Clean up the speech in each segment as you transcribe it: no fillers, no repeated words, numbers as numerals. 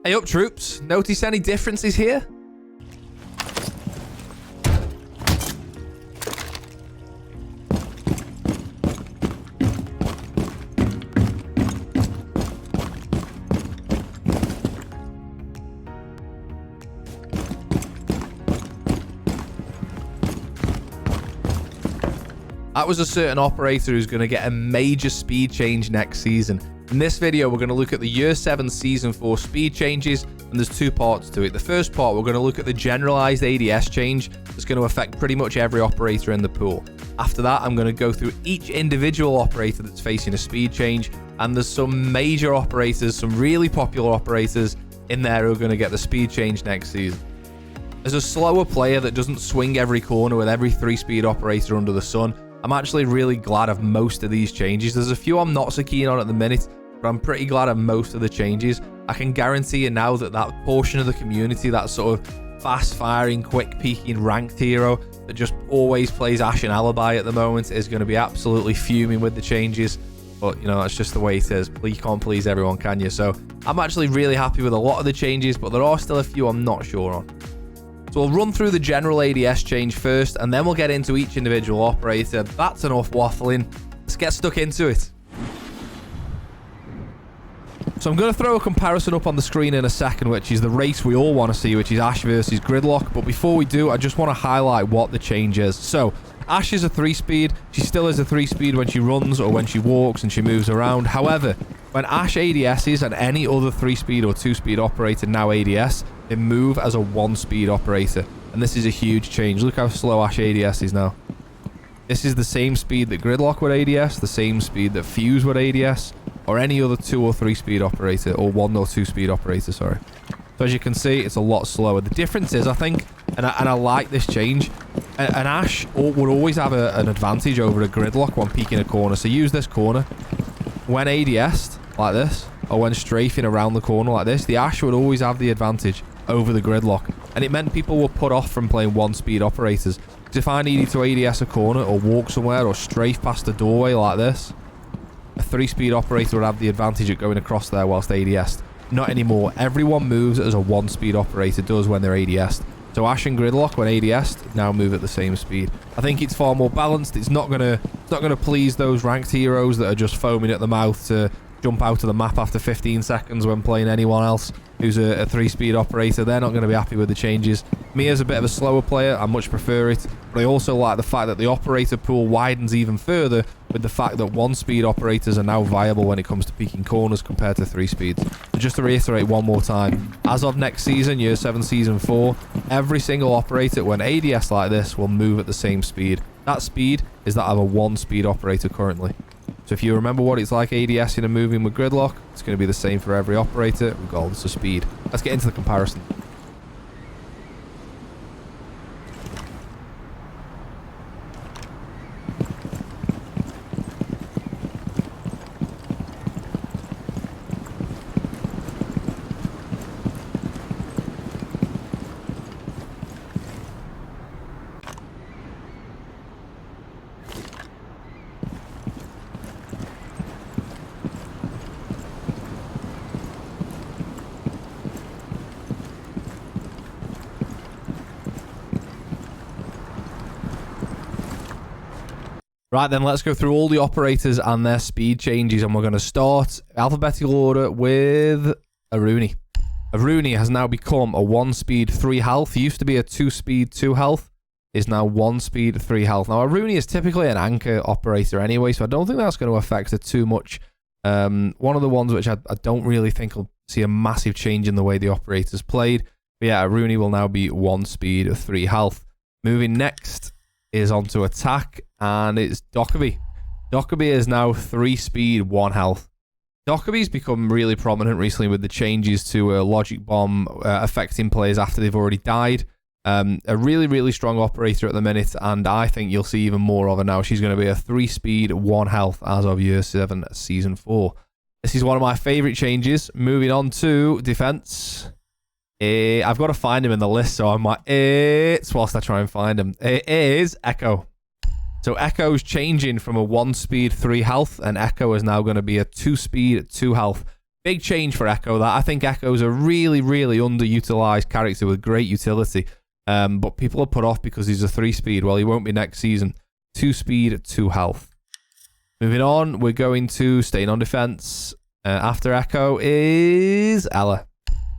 Hey up, troops. Notice any differences here? That was a certain operator who's going to get a major speed change next season. In this video, we're going to look at the Year 7 Season 4 speed changes, and there's two parts to it. The first part, we're going to look at the generalized ADS change that's going to affect pretty much every operator in the pool. After that, I'm going to go through each individual operator that's facing a speed change, and there's some major operators, some really popular operators in there who are going to get the speed change next season. As a slower player that doesn't swing every corner with every 3-speed operator under the sun, I'm actually really glad of most of these changes. There's a few I'm not so keen on at the minute, but I'm pretty glad of most of the changes. I can guarantee you now that that portion of the community, that sort of fast-firing, quick-peaking ranked hero that just always plays Ash and Alibi at the moment, is going to be absolutely fuming with the changes. But, you know, that's just the way it is. You can't please everyone, can you? So I'm actually really happy with a lot of the changes, but there are still a few I'm not sure on. So we'll run through the general ADS change first, and then we'll get into each individual operator. That's enough waffling. Let's get stuck into it. So I'm going to throw a comparison up on the screen in a second, which is the race we all want to see, which is Ash versus Gridlock. But before we do, I just want to highlight what the change is. So Ash is a 3-speed. She still is a 3-speed when she runs or when she walks and she moves around. However, when Ash ADSs and any other 3-speed or 2-speed operator now ADS, they move as a 1-speed operator. And this is a huge change. Look how slow Ash ADS is now. This is the same speed that Gridlock would ADS, the same speed that Fuse would ADS, or any other 2 or 3-speed operator, or 1 or 2-speed operator, sorry. So as you can see, it's a lot slower. The difference is, I think, and I like this change, an Ash would always have an advantage over a Gridlock when peeking a corner. So use this corner. When ADS'd, like this, or when strafing around the corner like this, the Ash would always have the advantage over the Gridlock. And it meant people were put off from playing 1-speed operators. Because if I needed to ADS a corner, or walk somewhere, or strafe past a doorway like this, a 3-speed operator would have the advantage of going across there whilst ADS'd. Not anymore. Everyone moves as a 1-speed operator does when they're ADS'd. So Ash and Gridlock, when ADS'd, now move at the same speed. I think it's far more balanced. It's not gonna please those ranked heroes that are just foaming at the mouth to jump out of the map after 15 seconds when playing anyone else who's a 3-speed operator. They're not going to be happy with the changes. Me, as a bit of a slower player, I much prefer it, but I also like the fact that the operator pool widens even further with the fact that 1-speed operators are now viable when it comes to peeking corners compared to 3-speeds. So just to reiterate one more time, as of next season, Year 7 Season 4, every single operator when ADS like this will move at the same speed. That speed is that of a 1-speed operator currently. So if you remember what it's like ADSing and moving with Gridlock, it's going to be the same for every operator, regardless of speed. Let's get into the comparison. Right then, let's go through all the operators and their speed changes, and we're going to start alphabetical order with Aruni. Aruni has now become a 1-speed 3 health. He used to be a 2-speed 2 health, is now 1-speed 3 health. Now Aruni is typically an anchor operator anyway, so I don't think that's going to affect it too much. One of the ones which I don't really think will see a massive change in the way the operator's played. But yeah, Aruni will now be 1-speed 3 health. Moving next is onto attack, and it's Dokkaebi. Dokkaebi is now 3-speed 1 health. Dokkaebi's become really prominent recently with the changes to Logic Bomb affecting players after they've already died. A really, really strong operator at the minute, and I think you'll see even more of her now. She's going to be a 3-speed 1 health as of Year 7 Season 4. This is one of my favourite changes. Moving on to defense. I've got to find him in the list, so I might... whilst I try and find him. It is Echo. So Echo's changing from a 1-speed 3 health, and Echo is now going to be a 2-speed 2 health. Big change for Echo. That I think Echo's a really, really underutilized character with great utility. But people are put off because he's a 3-speed. Well, he won't be next season. 2 speed, 2 health. Moving on, we're going to staying on defense. After Echo is Ella.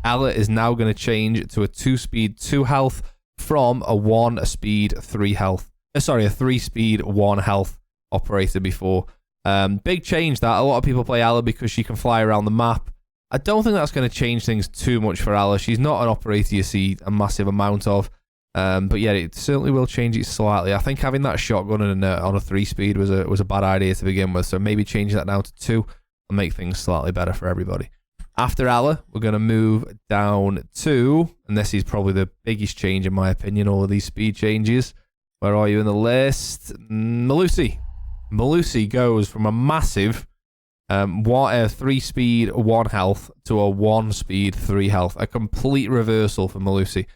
Ella is now going to change to a 2 speed, 2 health from a 1 speed, 3 health. Sorry, a 3 speed, 1 health operator before. Big change that. A lot of people play Ella because she can fly around the map. I don't think that's going to change things too much for Ella. She's not an operator you see a massive amount of. But yeah, it certainly will change it slightly. I think having that shotgun on a 3-speed was a bad idea to begin with. So maybe change that down to 2 and make things slightly better for everybody. After Ella, we're going to move down to, and this is probably the biggest change in my opinion, all of these speed changes. Where are you in the list? Melusi. Melusi goes from a massive 3-speed, 1 health to a 1-speed, 3 health. A complete reversal for Melusi.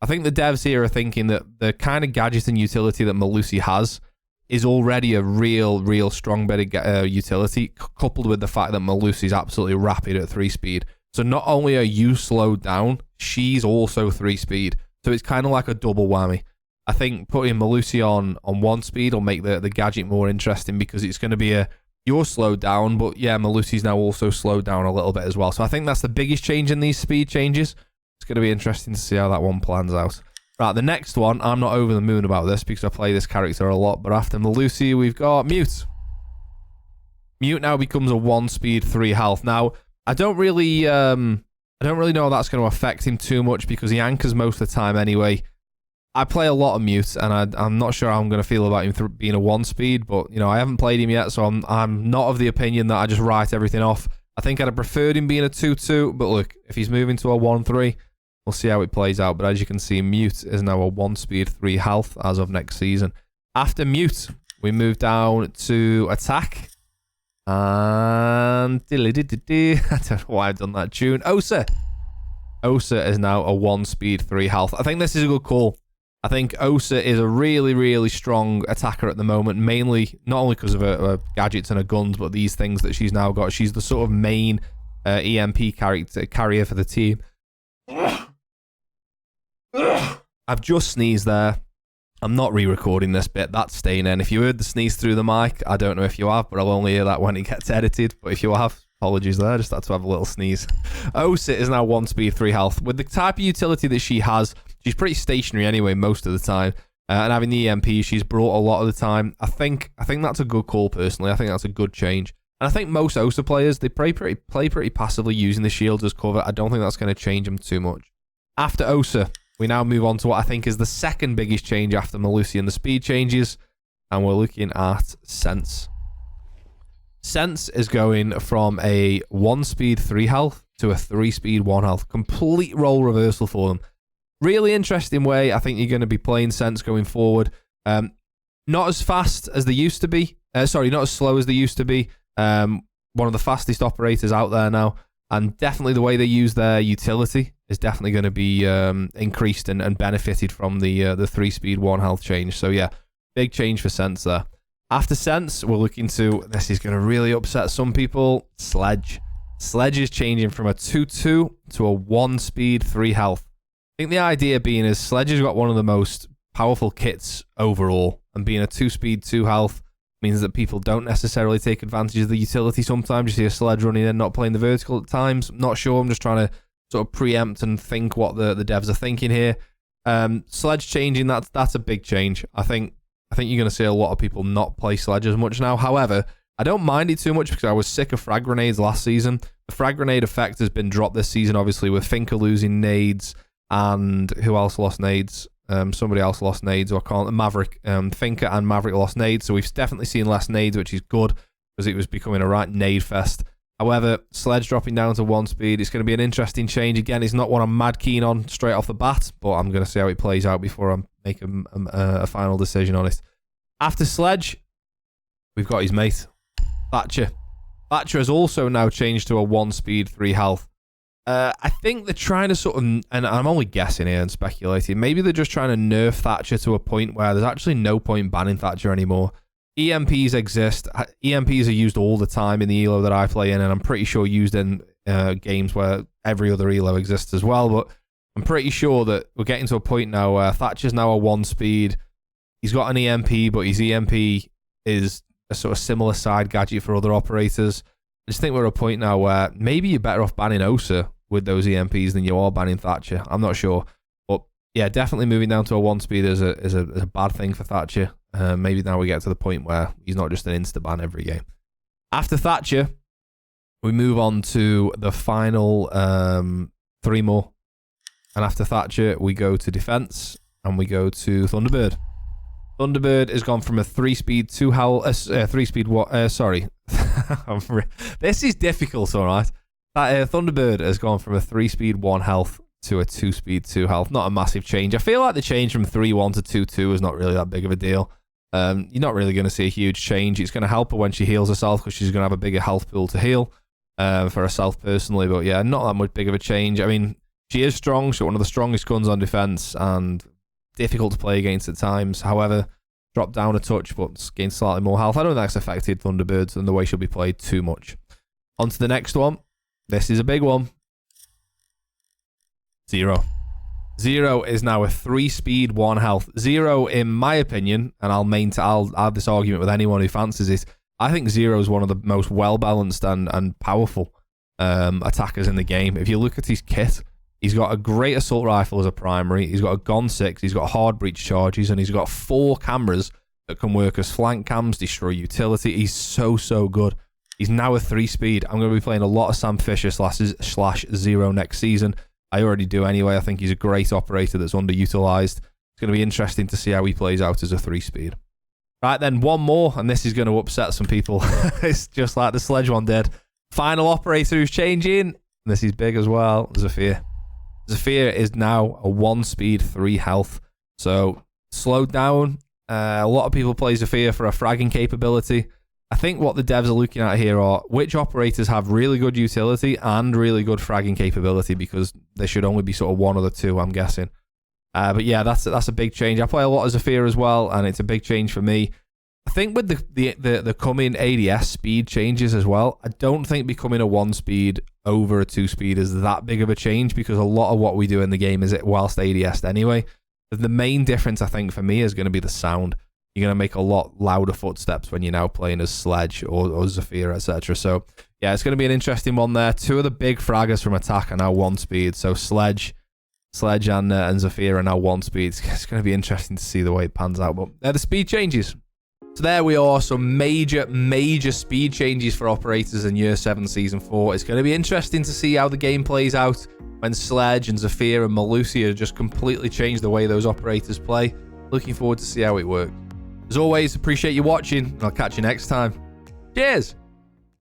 I think the devs here are thinking that the kind of gadget and utility that Melusi has is already a real strong bit of utility, coupled with the fact that Melusi is absolutely rapid at 3-speed. So not only are you slowed down, she's also 3-speed. So it's kind of like a double whammy. I think putting Melusi on 1 speed will make the gadget more interesting because it's going to be you're slowed down, but yeah, Melusi's now also slowed down a little bit as well. So I think that's the biggest change in these speed changes. It's going to be interesting to see how that one plans out. Right, the next one, I'm not over the moon about this because I play this character a lot, but after Melusi, we've got Mute. Mute now becomes a 1 speed, 3 health. Now, I don't really know how that's going to affect him too much because he anchors most of the time anyway. I play a lot of Mute, and I'm not sure how I'm going to feel about him being a 1 speed, but you know, I haven't played him yet, so I'm not of the opinion that I just write everything off. I think I'd have preferred him being a 2-2, but look, if he's moving to a 1-3, we'll see how it plays out. But as you can see, Mute is now a 1 speed, 3 health as of next season. After Mute, we move down to attack. And I don't know why I've done that tune. Osa. Osa is now a 1 speed, 3 health. I think this is a good call. I think Osa is a really strong attacker at the moment, mainly not only because of her gadgets and her guns, but these things that she's now got. She's the sort of main EMP carrier for the team. I've just sneezed there. I'm not re-recording this bit. That's staying in. If you heard the sneeze through the mic, I don't know if you have, but I'll only hear that when it gets edited. But if you have, apologies there. Just had to have a little sneeze. Osa is now 1 speed, 3 health. With the type of utility that she has, she's pretty stationary anyway most of the time. And having the EMP, she's brought a lot of the time. I think that's a good call personally. I think that's a good change. And I think most Osa players, they play pretty passively using the shields as cover. I don't think that's going to change them too much. After Osa, we now move on to what I think is the second biggest change after Melusi and the speed changes. And we're looking at Sense. Sense is going from a 1 speed, 3 health to a 3 speed, 1 health. Complete role reversal for them. Really interesting way. I think you're going to be playing Sense going forward. Not as fast as they used to be. Sorry, not as slow as they used to be. One of the fastest operators out there now. And definitely the way they use their utility is definitely going to be increased and benefited from the 3 speed, 1 health change. So yeah, big change for Sense there. After Sense, we're looking to, this is going to really upset some people, Sledge. Sledge is changing from a 2-2 to a 1 speed, 3 health. I think the idea being is Sledge has got one of the most powerful kits overall, and being a 2 speed, 2 health means that people don't necessarily take advantage of the utility. Sometimes you see a Sledge running in, not playing the vertical at times. I'm not sure. I'm just trying to sort of preempt and think what the devs are thinking here. Sledge changing, that's a big change. I think you're going to see a lot of people not play Sledge as much now. However, I don't mind it too much because I was sick of frag grenades last season. The frag grenade effect has been dropped this season, obviously, with Finker losing nades, and who else lost nades? Somebody else lost nades, or I can't. Maverick, Finker and Maverick lost nades, so we've definitely seen less nades, which is good because it was becoming a right nade fest. However, Sledge dropping down to 1 speed, it's going to be an interesting change. Again, it's not what I'm mad keen on straight off the bat, but I'm going to see how it plays out before I make a final decision on it. After Sledge, we've got his mate, Thatcher. Thatcher has also now changed to a 1 speed, 3 health. I think they're trying to sort of, and I'm only guessing here and speculating, maybe they're just trying to nerf Thatcher to a point where there's actually no point banning Thatcher anymore. EMPs exist. EMPs are used all the time in the ELO that I play in, and I'm pretty sure used in games where every other elo exists as well, but I'm pretty sure that we're getting to a point now where Thatcher's now a 1-speed. He's got an EMP, but his EMP is a sort of similar side gadget for other operators. I just think we're at a point now where maybe you're better off banning Osa with those EMPs than you are banning Thatcher. I'm not sure. But yeah, definitely moving down to a 1-speed is a bad thing for Thatcher. Maybe now we get to the point where he's not just an insta-ban every game. After Thatcher, we move on to the final 3 more. And after Thatcher, we go to defense and we go to Thunderbird. Thunderbird has gone from a 3-speed 2 health, 3-speed what? Sorry, this is difficult. All right, Thunderbird has gone from a 3-speed 1 health to a 2-speed 2 health. Not a massive change. I feel like the change from 3-1 to 2-2 is not really that big of a deal. You're not really going to see a huge change. It's going to help her when she heals herself because she's going to have a bigger health pool to heal for herself personally. But yeah, not that much big of a change. I mean, she is strong. She's one of the strongest guns on defense and difficult to play against at times. However, dropped down a touch but gained slightly more health. I don't think that's affected Thunderbirds and the way she'll be played too much. On to the next one. This is a big one. Zero. Zero is now a 3-speed 1 health. Zero, in my opinion, and I'll have this argument with anyone who fancies it, I think Zero is one of the most well-balanced and powerful attackers in the game. If you look at his kit, he's got a great assault rifle as a primary. He's got a Gon 6. He's got hard breach charges, and he's got 4 cameras that can work as flank cams, destroy utility. He's so good. He's now a 3-speed. I'm going to be playing a lot of Sam Fisher / Zero next season. I already do anyway. I think he's a great operator that's underutilized. It's going to be interesting to see how he plays out as a 3-speed. Right then, one more, and this is going to upset some people. It's just like the sledge one did. Final operator who's changing. This is big as well. Zafir. Zafir is now a 1-speed 3 health. So slowed down. A lot of people play Zafir for a fragging capability. I think what the devs are looking at here are which operators have really good utility and really good fragging capability, because there should only be sort of one of the two, I'm guessing. But yeah, that's a big change. I play a lot of Zafir as well, and it's a big change for me. I think with the coming ADS speed changes as well, I don't think becoming a 1-speed over a 2-speed is that big of a change, because a lot of what we do in the game is it whilst ADS'd anyway. But the main difference, I think, for me is going to be the sound. You're going to make a lot louder footsteps when you're now playing as Sledge or Zafir, etc. So, yeah, it's going to be an interesting one there. 2 of the big fraggers from attack are now 1-speed. So, Sledge and Zafir are now 1-speed. It's going to be interesting to see the way it pans out. But the speed changes. So, there we are. Some major speed changes for operators in Year 7 Season 4. It's going to be interesting to see how the game plays out when Sledge and Zafir and Malusia just completely change the way those operators play. Looking forward to see how it works. As always, appreciate you watching, and I'll catch you next time. Cheers!